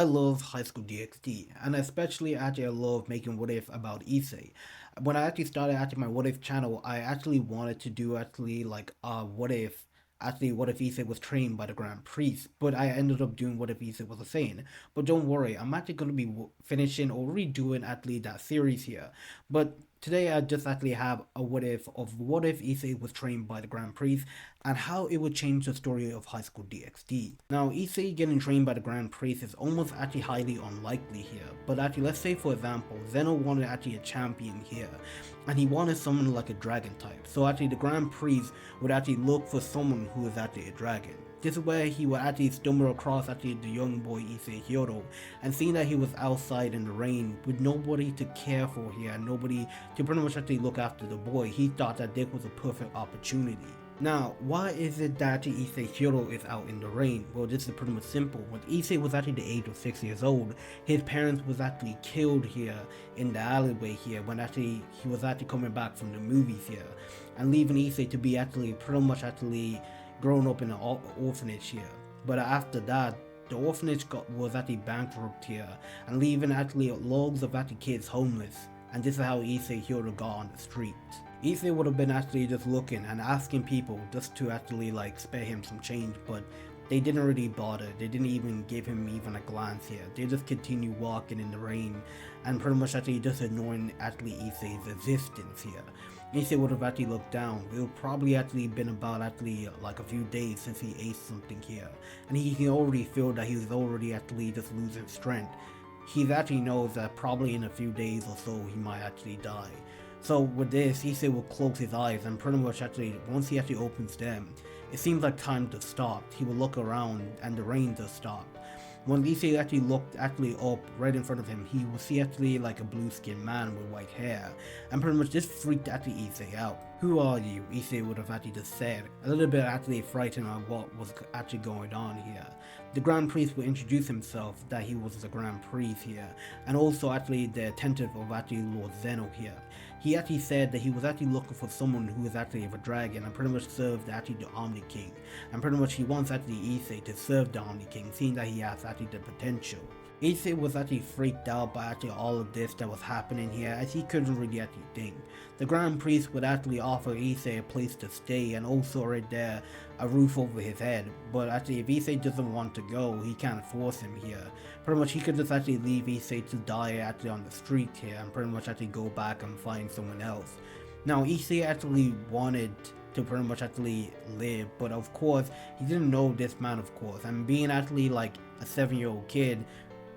I love High School DxD, and especially actually I love making what if about Issei. When I actually started actually my what if channel, I actually wanted to do actually like what if Issei was trained by the Grand Priest, but I ended up doing what if Issei was a Saint. But don't worry, I'm actually going to be finishing or redoing actually that series here. But today I just actually have a what if of what if Issei was trained by the Grand Priest and how it would change the story of High School DxD. Now, Issei getting trained by the Grand Priest is almost actually highly unlikely here, but actually let's say for example, Zeno wanted actually a champion here, and he wanted someone like a dragon type, so actually the Grand Priest would actually look for someone who is actually a dragon. This is where he would actually stumble across actually the young boy Issei Hyodo, and seeing that he was outside in the rain with nobody to care for here and nobody to pretty much actually look after the boy, he thought that this was a perfect opportunity. Now, why is it that Issei Hyodo is out in the rain? Well, this is pretty much simple. When Issei was actually the age of 6 years old, his parents was actually killed here in the alleyway here when actually he was actually coming back from the movies here, and leaving Issei to be actually pretty much actually grown up in an orphanage here. But after that, the orphanage was actually bankrupt here and leaving actually loads of actually kids homeless, and this is how Issei Hyodo got on the street. Issei would have been actually just looking and asking people just to actually like spare him some change, but they didn't really bother. They didn't even give him even a glance here. They just continued walking in the rain and pretty much actually just ignoring actually Issei's existence here. Issei would have actually looked down. It would probably actually been about actually like a few days since he ate something here, and he can already feel that he was already actually just losing strength. He actually knows that probably in a few days or so he might actually die. So with this, Issei will close his eyes and pretty much actually, once he actually opens them, it seems like time to stop. He will look around and the rain just stopped. When Issei actually looked actually up right in front of him, he will see actually like a blue-skinned man with white hair, and pretty much this freaked actually Issei out. "Who are you?" Issei would have actually just said, a little bit actually frightened on what was actually going on here. The Grand Priest will introduce himself that he was the Grand Priest here, and also actually the attentive of actually Lord Zeno here. He actually said that he was actually looking for someone who is actually of a dragon and pretty much served actually the Omni King, and pretty much he wants actually Issei to serve the Omni King, seeing that he has actually the potential. Issei was actually freaked out by actually all of this that was happening here, as he couldn't really actually think. The Grand Priest would actually offer Issei a place to stay and also right there a roof over his head, but actually if Issei doesn't want to go, he can't force him here. Pretty much he could just actually leave Issei to die actually on the street here and pretty much actually go back and find someone else. Now Issei actually wanted to pretty much actually live, but of course he didn't know this man, of course, and being actually like a 7-year-old kid,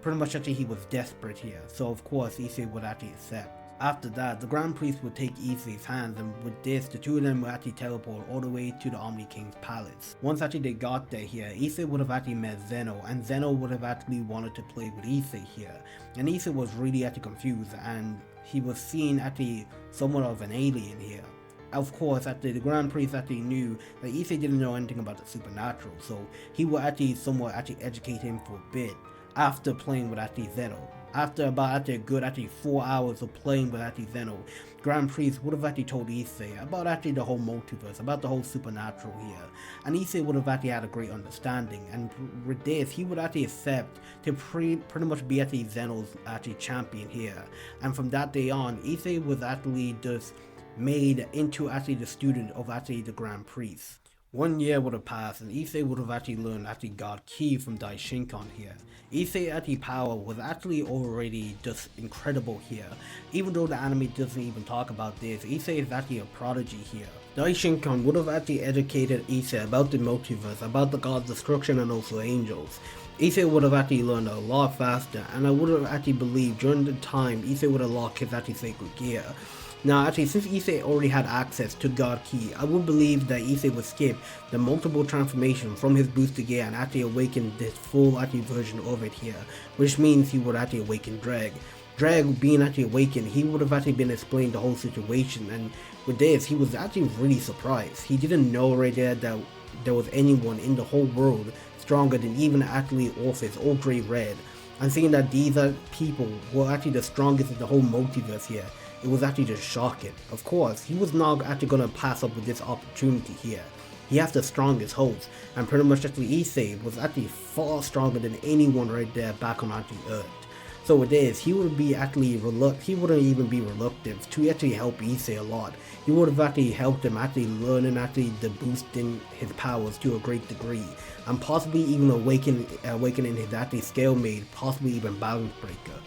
pretty much actually he was desperate here, so of course Issei would actually accept. After that, the Grand Priest would take Issei's hands, and with this, the two of them would actually teleport all the way to the Omni King's palace. Once actually they got there here, Issei would have actually met Zeno, and Zeno would have actually wanted to play with Issei here. And Issei was really actually confused, and he was seeing actually somewhat of an alien here. Of course, actually, the Grand Priest actually knew that Issei didn't know anything about the supernatural, so he would actually somewhat actually educate him for a bit after playing with actually Zeno. After about actually a good actually 4 hours of playing with actually Zeno, Grand Priest would have actually told Issei about actually the whole multiverse, about the whole supernatural here, and Issei would have actually had a great understanding, and with this he would actually accept to pretty much be actually Zeno's actually champion here, and from that day on Issei was actually just made into actually the student of actually the Grand Priest. 1 year would have passed and Issei would have actually learned actually God Ki from Daishinkan here. Issei actually power was actually already just incredible here. Even though the anime doesn't even talk about this, Issei is actually a prodigy here. Daishinkan would have actually educated Issei about the multiverse, about the god's destruction and also angels. Issei would have actually learned a lot faster, and I would have actually believed during the time Issei would have locked his actually sacred gear. Now actually, since Issei already had access to God Ki, I would believe that Issei would skip the multiple transformation from his booster gear and actually awaken this full actually version of it here, which means he would actually awaken Drag. Drag being actually awakened, he would have actually been explained the whole situation, and with this, he was actually really surprised. He didn't know right there that there was anyone in the whole world stronger than even actually Orpheus or Great Red, and seeing that these people were actually the strongest in the whole multiverse here, it was actually just shocking. Of course, he was not actually going to pass up with this opportunity here. he has the strongest holds, and pretty much actually Issei was actually far stronger than anyone right there back on actually Earth. So with this, he would be actually he wouldn't even be reluctant to actually help Issei a lot. He would have actually helped him actually learning actually the boosting his powers to a great degree, and possibly even awakening his actually scale made, possibly even balance breaker.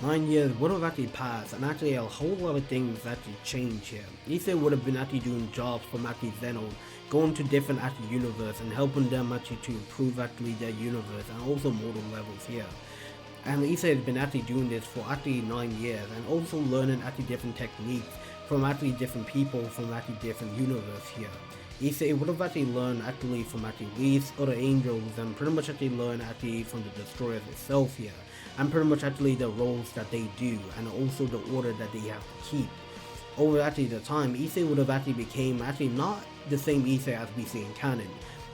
9 years would have actually passed, and actually a whole lot of things actually changed here. Issei would have been actually doing jobs from actually Zeno, going to different actually universe and helping them actually to improve actually their universe and also mortal levels here. And Issei has been actually doing this for actually 9 years and also learning actually different techniques from actually different people from actually different universe here. Issei would have actually learned actually from actually Whis, other angels, and pretty much actually learned actually from the destroyers itself here, and pretty much actually the roles that they do and also the order that they have to keep. Over actually the time, Issei would have actually became actually not the same Issei as we see in canon.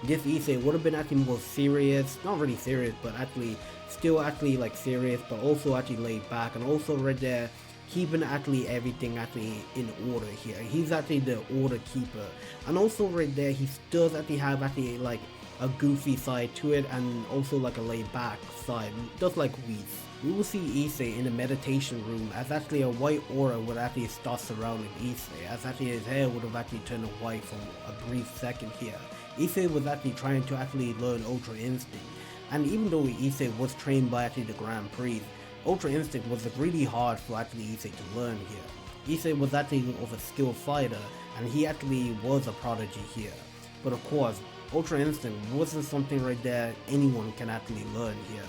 This Issei would have been actually more serious, not really serious, but actually still actually like serious, but also actually laid back, and also right there keeping actually everything actually in order here. He's actually the order keeper, and also right there he does actually have actually like a goofy side to it, and also like a laid back side, just like Whis. We will see Issei in the meditation room as actually a white aura would actually start surrounding Issei, as actually his hair would have actually turned white for a brief second here. Issei was actually trying to actually learn Ultra Instinct, and even though Issei was trained by actually the Grand Priest, Ultra Instinct was really hard for actually Issei to learn here. Issei was actually of a skilled fighter, and he actually was a prodigy here. But of course, Ultra Instinct wasn't something right there anyone can actually learn here.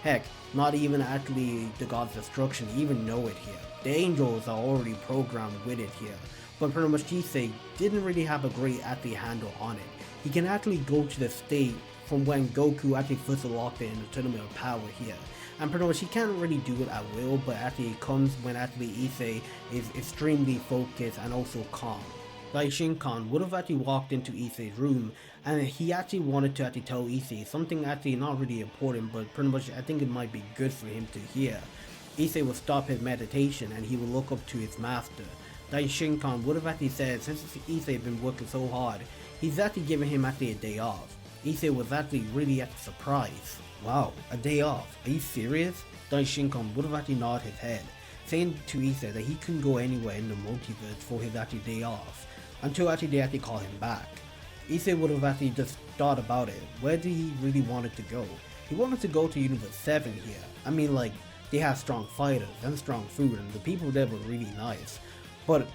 Heck, not even actually the God's Destruction even know it here. The angels are already programmed with it here. But pretty much Issei didn't really have a great actually handle on it. He can actually go to the state from when Goku actually first locked in the Tournament of Power here. And pretty much he can't really do it at will, but actually it comes when actually Issei is extremely focused and also calm. Like Shinkan would have actually walked into Issei's room, and he actually wanted to actually tell Issei something actually not really important, but pretty much I think it might be good for him to hear. Issei would stop his meditation and he would look up to his master. Dai Shinkan would have actually said since Issei had been working so hard, he's actually giving him actually a day off. Issei was actually really at surprise. Wow, a day off? Are you serious? Dai Shinkan would have actually nodded his head, saying to Issei that he couldn't go anywhere in the multiverse for his actually day off, until actually they actually call him back. Issei would have actually just thought about it. Where did he really wanted to go? He wanted to go to Universe 7 here. I mean, like, they have strong fighters and strong food, and the people there were really nice. But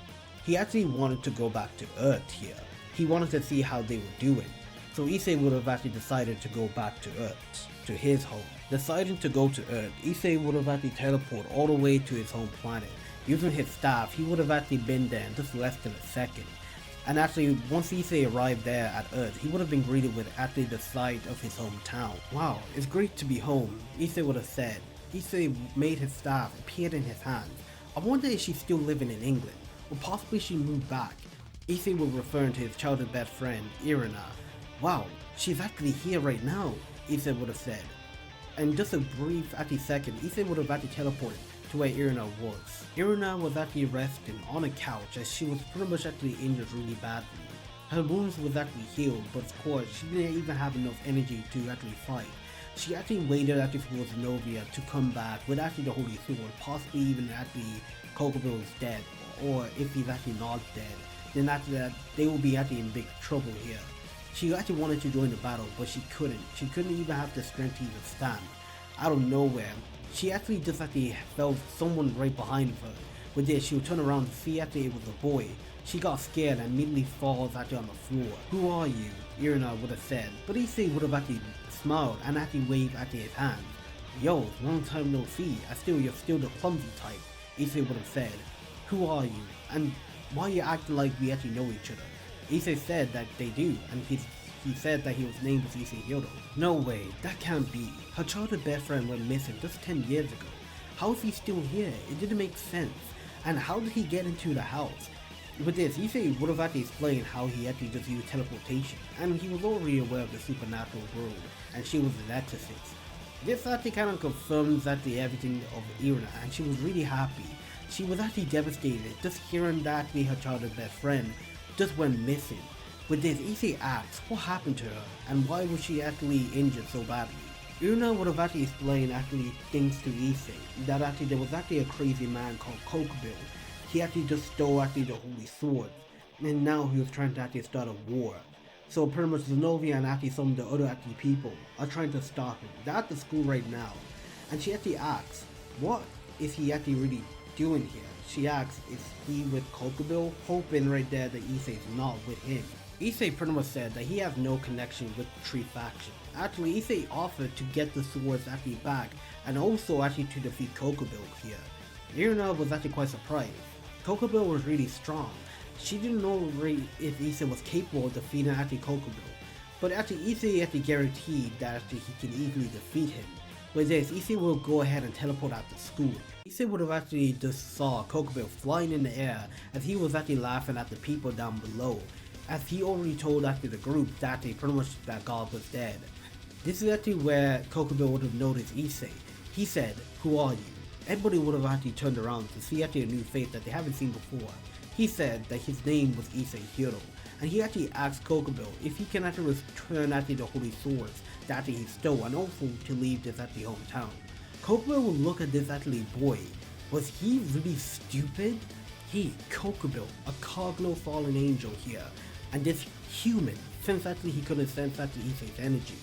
he actually wanted to go back to Earth here. He wanted to see how they were doing. So Issei would have actually decided to go back to Earth, to his home. Deciding to go to Earth, Issei would have actually teleported all the way to his home planet. Using his staff, he would have actually been there in just less than a second. And actually, once Issei arrived there at Earth, he would have been greeted with actually the sight of his hometown. Wow, it's great to be home, Issei would have said. Issei made his staff appear in his hands. I wonder if she's still living in England, or possibly she moved back. Issei was referring to his childhood best friend, Irina. Wow, she's actually here right now, Issei would have said. And just a brief actually second, Issei would have actually teleported to where Irina was. Irina was actually resting on a couch as she was pretty much actually injured really badly. Her wounds was actually healed, but of course she didn't even have enough energy to actually fight. She actually waited actually for Zenobia to come back with actually the Holy Sword, possibly even actually Kokobo is dead, or if he's actually not dead, then after that they will be actually in big trouble here. She actually wanted to join the battle, but she couldn't. She couldn't even have the strength to even stand. Out of nowhere, she actually just actually felt someone right behind her. With this, she would turn around to see actually it was a boy. She got scared and immediately falls actually on the floor. Who are you? Irina would have said. But Issei would have actually smiled and actually waved actually his hand. Yo, long time no see. You're still the clumsy type. Issei would have said. Who are you? And why are you acting like we actually know each other? Issei said that they do, and he said that his name was Issei Hyodo. No way, that can't be. Her childhood best friend went missing just 10 years ago. How is he still here? It didn't make sense. And how did he get into the house? With this, Issei would have actually explained how he actually just used teleportation, and he was already aware of the supernatural world, and she was an exorcist. This actually kind of confirms actually everything of Irina, and she was really happy. She was actually devastated just hearing that actually her childhood best friend just went missing. With this, Issei asks what happened to her and why was she actually injured so badly. Irina would have actually explained actually things to Issei that actually there was actually a crazy man called Kokobil. He actually just stole actually the holy sword, and now he was trying to actually start a war. So pretty much Zenobia and actually some of the other actually people are trying to stop him. They're at the school right now, and she actually asks, what is he actually really doing here? She asks, is he with Kokobil? Hoping right there that Issei's not with him. Issei pretty much said that he has no connection with the Tree faction. Actually, Issei offered to get the swords actually back and also actually to defeat Kokobil here. Irina was actually quite surprised. Kokobil was really strong. She didn't know really if Issei was capable of defeating actually Kokobil. But actually Issei actually guaranteed that actually he can easily defeat him. With this, Issei will go ahead and teleport out to school. Issei would have actually just saw Kokobil flying in the air as he was actually laughing at the people down below, as he already told actually the group that actually pretty much that God was dead. This is actually where Kokobil would have noticed Issei. He said, "Who are you?" Everybody would have actually turned around to see actually a new face that they haven't seen before. He said that his name was Issei Hiro, and he actually asked Kokobil if he can actually return actually the holy swords that actually he stole and also to leave this actually hometown. Kokobil will look at this actually boy. Was he really stupid? He, Kokobil, a cogno fallen angel here, and this human, since actually he couldn't sense actually Issei's energy,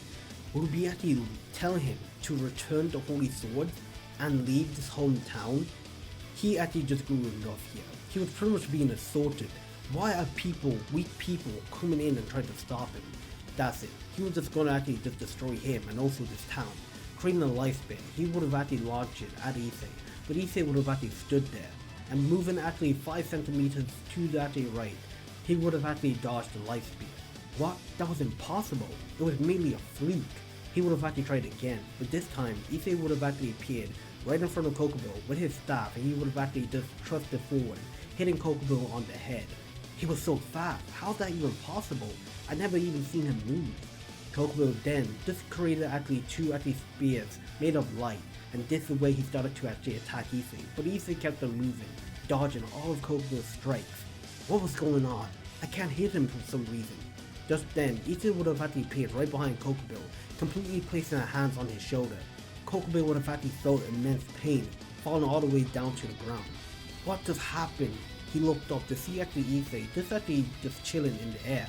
would be actually telling him to return the holy swords and leave this hometown? He actually just grew enough here. He was pretty much being assaulted. Why are people, weak people, coming in and trying to stop him? That's it. He was just gonna actually just destroy him and also this town. Creating a life spin, he would have actually launched it at Issei, but Issei would have actually stood there and moving actually 5 centimeters to the actually right, he would have actually dodged the life speed. What? That was impossible. It was merely a fluke. He would have actually tried again, but this time Issei would have actually appeared right in front of Kokobil with his staff, and he would have actually just thrusted forward, hitting Kokobil on the head. He was so fast. How's that even possible? I never even seen him move. Kokobil then just created actually 2 actually spears made of light, and this is the way he started to actually attack Issei. But Issei kept on moving, dodging all of Kokobil's strikes. What was going on? I can't hit him for some reason. Just then, Issei would have actually appeared right behind Kokobil, completely placing her hands on his shoulder. Kokobil would have actually felt immense pain, falling all the way down to the ground. What just happened? He looked up to see actually Issei just chilling in the air.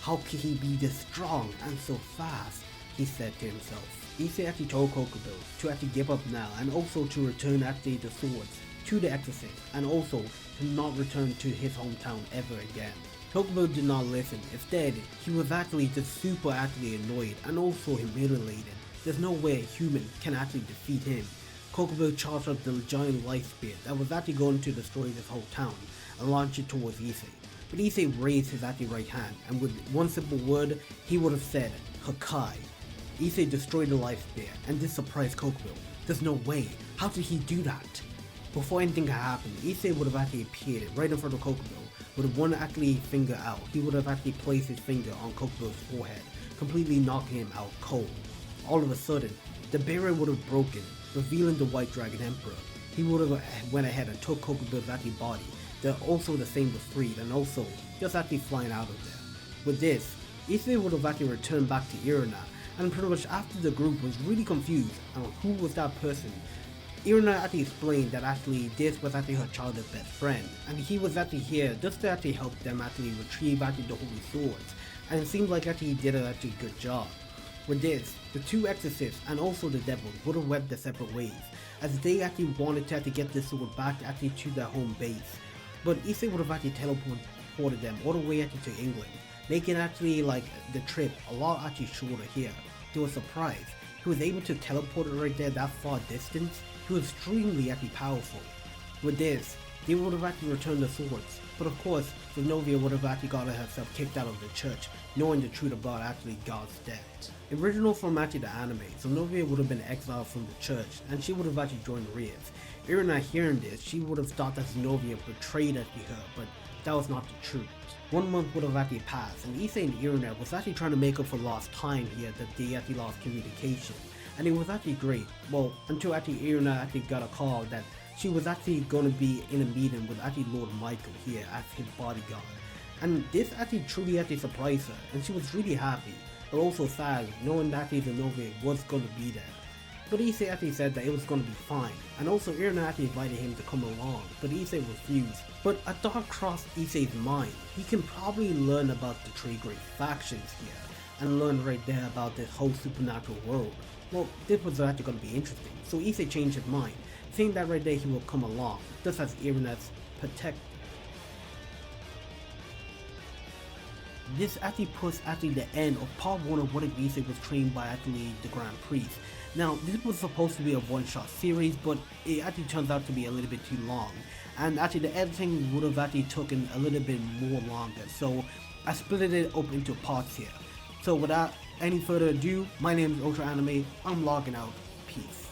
How could he be this strong and so fast? He said to himself. Issei actually told Kokobil to actually give up now and also to return actually the swords to the exorcist and also to not return to his hometown ever again. Kokobil did not listen. Instead, he was actually just super actually annoyed and also humiliated. There's no way a human can actually defeat him. Kokobil charged up the giant light spear that was actually going to destroy this whole town and launch it towards Issei. But Issei raised his actually right hand, and with one simple word, he would have said, Hakai. Issei destroyed the life spear, and this surprised Kokobil. There's no way. How did he do that? Before anything could happen, Issei would have actually appeared right in front of Kokobil with one actually finger out. He would have actually placed his finger on Kokobil's forehead, completely knocking him out cold. All of a sudden, the barrier would have broken, revealing the White Dragon Emperor. He would have went ahead and took Kokobil's actually body. They're also the same was freed and also just actually flying out of there. With this, Issei would have actually returned back to Irina, and pretty much after the group was really confused on who was that person, Irina actually explained that actually this was actually her childhood best friend, and he was actually here just to actually help them actually retrieve actually the holy swords, and it seemed like actually he did an actually good job. With this, the 2 exorcists and also the devil would have went their separate ways, as they actually wanted to actually get this sword back actually to their home base. But Issei would have actually teleported them all the way actually to England, making actually like the trip a lot actually shorter here. To a surprise, he was able to teleport it right there that far distance. He was extremely actually powerful. With this, they would have actually returned the swords, but of course, Zenobia would have actually gotten herself kicked out of the church, knowing the truth about actually God's death. Original from actually the anime, Zenobia would have been exiled from the church, and she would have actually joined Rias. Irina hearing this, she would have thought that Zenobia betrayed actually her, but that was not the truth. 1 month would have actually passed, and Issei and Irina was actually trying to make up for lost time here that they actually lost communication. And it was actually great, well, until actually Irina actually got a call that she was actually going to be in a meeting with actually Lord Michael here as his bodyguard. And this actually truly actually surprised her, and she was really happy, but also sad knowing that the Nove was going to be there. But Issei actually said that it was going to be fine, and also Irina actually invited him to come along, but Issei refused. But a thought crossed Issei's mind. He can probably learn about the three great factions here, and learn right there about this whole supernatural world. Well, this was actually going to be interesting, so Issei changed his mind, saying that right there he will come along, just as Irina's protect. This actually puts actually the end of part 1 of what if Issei was trained by actually the Grand Priest. Now, this was supposed to be a one-shot series, but it actually turns out to be a little bit too long. And actually the editing would have actually taken a little bit more longer, so I split it up into parts here. So without any further ado, my name is Ultra Anime, I'm logging out, peace.